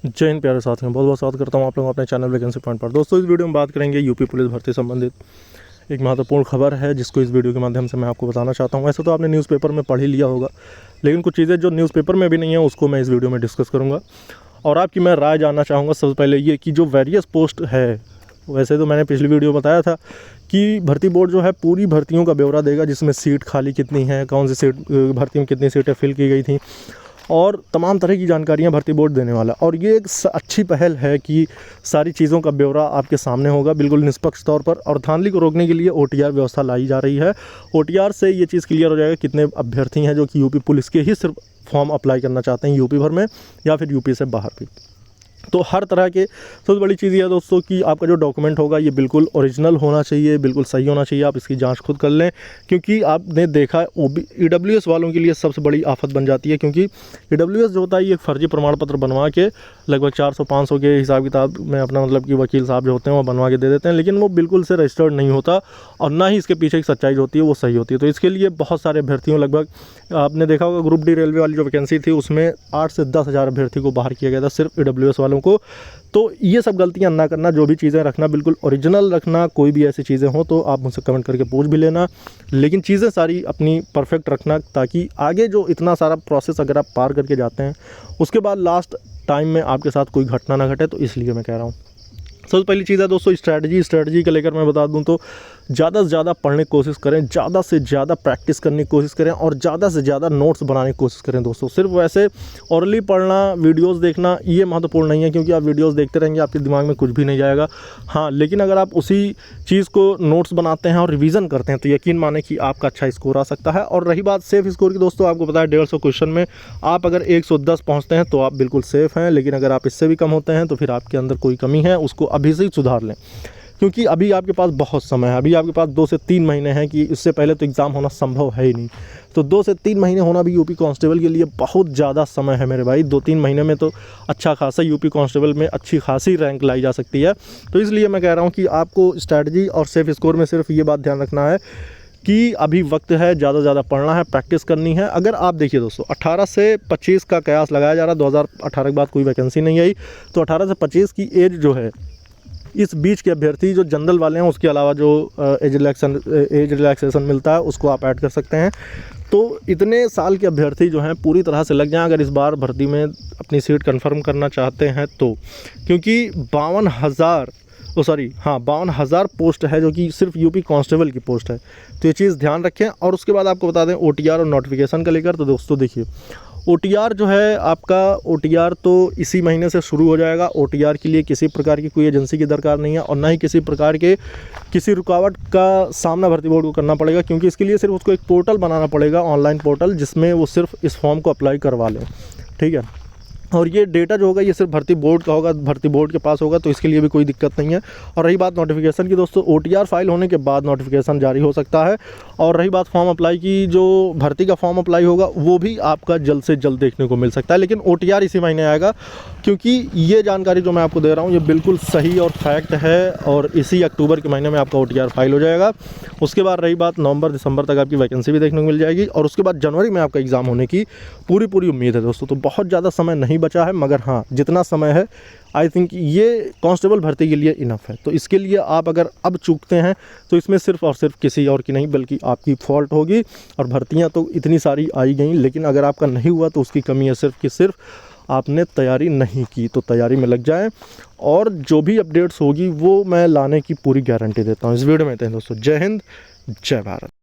जय हिंद प्यारे साथियों, बहुत बहुत स्वागत करता हूं आप लोगों अपने चैनल वैकेंसी पॉइंट पर। दोस्तों, इस वीडियो में बात करेंगे यूपी पुलिस भर्ती संबंधित एक महत्वपूर्ण खबर है, जिसको इस वीडियो के माध्यम से मैं आपको बताना चाहता हूं। वैसे तो आपने न्यूज़पेपर में पढ़ ही लिया होगा, लेकिन कुछ चीज़ें जो न्यूज़पेपर में भी नहीं है उसको मैं इस वीडियो में डिस्कस करूँगा और आपकी मैं राय जानना चाहूँगा। सबसे पहले ये कि जो वेरियस पोस्ट है, वैसे तो मैंने पिछली वीडियो बताया था कि भर्ती बोर्ड जो है पूरी भर्तियों का ब्यौरा देगा, जिसमें सीट खाली कितनी है, कौन सी सीट भर्ती में कितनी सीटें फिल की गई थी और तमाम तरह की जानकारियां भर्ती बोर्ड देने वाला। और ये एक अच्छी पहल है कि सारी चीज़ों का ब्यौरा आपके सामने होगा बिल्कुल निष्पक्ष तौर पर। और धांधली को रोकने के लिए OTR व्यवस्था लाई जा रही है। OTR से ये चीज़ क्लियर हो जाएगा कितने अभ्यर्थी हैं जो कि यूपी पुलिस के ही सिर्फ फॉर्म अप्लाई करना चाहते हैं यूपी भर में या फिर यूपी से बाहर भी। तो हर तरह के सबसे बड़ी चीज़ ये है दोस्तों कि आपका जो डॉक्यूमेंट होगा ये बिल्कुल ओरिजिनल होना चाहिए, बिल्कुल सही होना चाहिए। आप इसकी जांच खुद कर लें, क्योंकि आपने देखा EWS वालों के लिए सबसे बड़ी आफत बन जाती है, क्योंकि EWS जो होता है ये फर्जी प्रमाण पत्र बनवा के लगभग 400-500 के हिसाब किताब में अपना मतलब कि वकील साहब जो होते हैं वो बनवा के दे देते हैं, लेकिन वो बिल्कुल से रजिस्टर्ड नहीं होता और ना ही इसके पीछे की सच्चाई जो होती है वो सही होती है। तो इसके लिए बहुत सारे अभ्यर्थियों, लगभग आपने देखा होगा ग्रुप डी रेलवे वाली जो वैकेंसी थी उसमें 8 से 10 हज़ार अभ्यर्थी को बाहर किया गया था सिर्फ EWS वालों को। तो ये सब गलतियां ना करना, जो भी चीज़ें रखना बिल्कुल ओरिजिनल रखना। कोई भी ऐसी चीज़ें हो तो आप मुझसे कमेंट करके पूछ भी लेना, लेकिन चीज़ें सारी अपनी परफेक्ट रखना, ताकि आगे जो इतना सारा प्रोसेस अगर आप पार करके जाते हैं उसके बाद लास्ट टाइम में आपके साथ कोई घटना ना घटे। तो इसलिए मैं कह रहा हूँ। सबसे पहली चीज़ है दोस्तों स्ट्रैटेजी को लेकर मैं बता दूं तो ज़्यादा से ज़्यादा पढ़ने की कोशिश करें, ज़्यादा से ज़्यादा प्रैक्टिस करने की कोशिश करें और ज़्यादा से ज़्यादा नोट्स बनाने की कोशिश करें दोस्तों। सिर्फ वैसे ओरली पढ़ना, वीडियोस देखना ये महत्वपूर्ण नहीं है, क्योंकि आप वीडियोस देखते रहेंगे आपके दिमाग में कुछ भी नहीं जाएगा। हाँ, लेकिन अगर आप उसी चीज़ को नोट्स बनाते हैं और रिवीजन करते हैं तो यकीन माने कि आपका अच्छा स्कोर आ सकता है। और रही बात सेफ स्कोर की दोस्तों, आपको पता है 150 क्वेश्चन में आप अगर 110 पहुँचते हैं तो आप बिल्कुल सेफ़ हैं, लेकिन अगर आप इससे भी कम होते हैं तो फिर आपके अंदर कोई कमी है, उसको अभी से ही सुधार लें, क्योंकि अभी आपके पास बहुत समय है। अभी आपके पास 2 से 3 महीने हैं, कि इससे पहले तो एग्ज़ाम होना संभव है ही नहीं। तो 2 से 3 महीने होना भी यूपी कांस्टेबल के लिए बहुत ज़्यादा समय है मेरे भाई। 2-3 महीने में तो अच्छा खासा यूपी कांस्टेबल में अच्छी खासी रैंक लाई जा सकती है। तो इसलिए मैं कह रहा हूँ कि आपको स्ट्रैटेजी और सेफ स्कोर में सिर्फ ये बात ध्यान रखना है कि अभी वक्त है, ज़्यादा से ज़्यादा पढ़ना है, प्रैक्टिस करनी है। अगर आप देखिए दोस्तों 18 से 25 का कयास लगाया जा रहा है, 2018 के बाद कोई वैकेंसी नहीं आई, तो 18 से 25 की एज जो है, इस बीच के अभ्यर्थी जो जनरल वाले हैं उसके अलावा जो एज रिलैक्सेशन मिलता है उसको आप ऐड कर सकते हैं। तो इतने साल के अभ्यर्थी जो हैं पूरी तरह से लग जाएं अगर इस बार भर्ती में अपनी सीट कंफर्म करना चाहते हैं तो, क्योंकि 52,000 पोस्ट है जो कि सिर्फ यूपी कांस्टेबल की पोस्ट है। तो ये चीज़ ध्यान रखें। और उसके बाद आपको बता दें OTR और नोटिफिकेशन का लेकर, तो दोस्तों देखिए OTR जो है आपका, OTR तो इसी महीने से शुरू हो जाएगा। OTR के लिए किसी प्रकार की कोई एजेंसी की दरकार नहीं है और ना ही किसी प्रकार के किसी रुकावट का सामना भर्ती बोर्ड को करना पड़ेगा, क्योंकि इसके लिए सिर्फ उसको एक पोर्टल बनाना पड़ेगा, ऑनलाइन पोर्टल, जिसमें वो सिर्फ इस फॉर्म को अप्लाई करवा लें, ठीक है। और ये डेटा जो होगा ये सिर्फ भर्ती बोर्ड का होगा, भर्ती बोर्ड के पास होगा, तो इसके लिए भी कोई दिक्कत नहीं है। और रही बात नोटिफिकेशन की दोस्तों, OTR फाइल होने के बाद नोटिफिकेशन जारी हो सकता है। और रही बात फॉर्म अप्लाई की, जो भर्ती का फॉर्म अप्लाई होगा वो भी आपका जल्द से जल्द देखने को मिल सकता है, लेकिन OTR इसी महीने आएगा, क्योंकि ये जानकारी जो मैं आपको दे रहा हूँ ये बिल्कुल सही और फैक्ट है। और इसी अक्टूबर के महीने में आपका OTR फाइल हो जाएगा। उसके बाद रही बात नवंबर-दिसंबर तक आपकी वैकेंसी भी देखने को मिल जाएगी, और उसके बाद जनवरी में आपका एग्ज़ाम होने की पूरी उम्मीद है दोस्तों। तो बहुत ज़्यादा समय नहीं बचा है, मगर हाँ जितना समय है आई थिंक ये कांस्टेबल भर्ती के लिए इनफ है। तो इसके लिए आप अगर अब चूकते हैं तो इसमें सिर्फ और सिर्फ किसी और की नहीं बल्कि आपकी फॉल्ट होगी। और भर्तियां तो इतनी सारी आई गई, लेकिन अगर आपका नहीं हुआ तो उसकी कमी है सिर्फ कि सिर्फ आपने तैयारी नहीं की। तो तैयारी में लग जाएं, और जो भी अपडेट्स होगी वो मैं लाने की पूरी गारंटी देता हूँ। इस वीडियो में इतना ही दोस्तों। जय हिंद, जय भारत।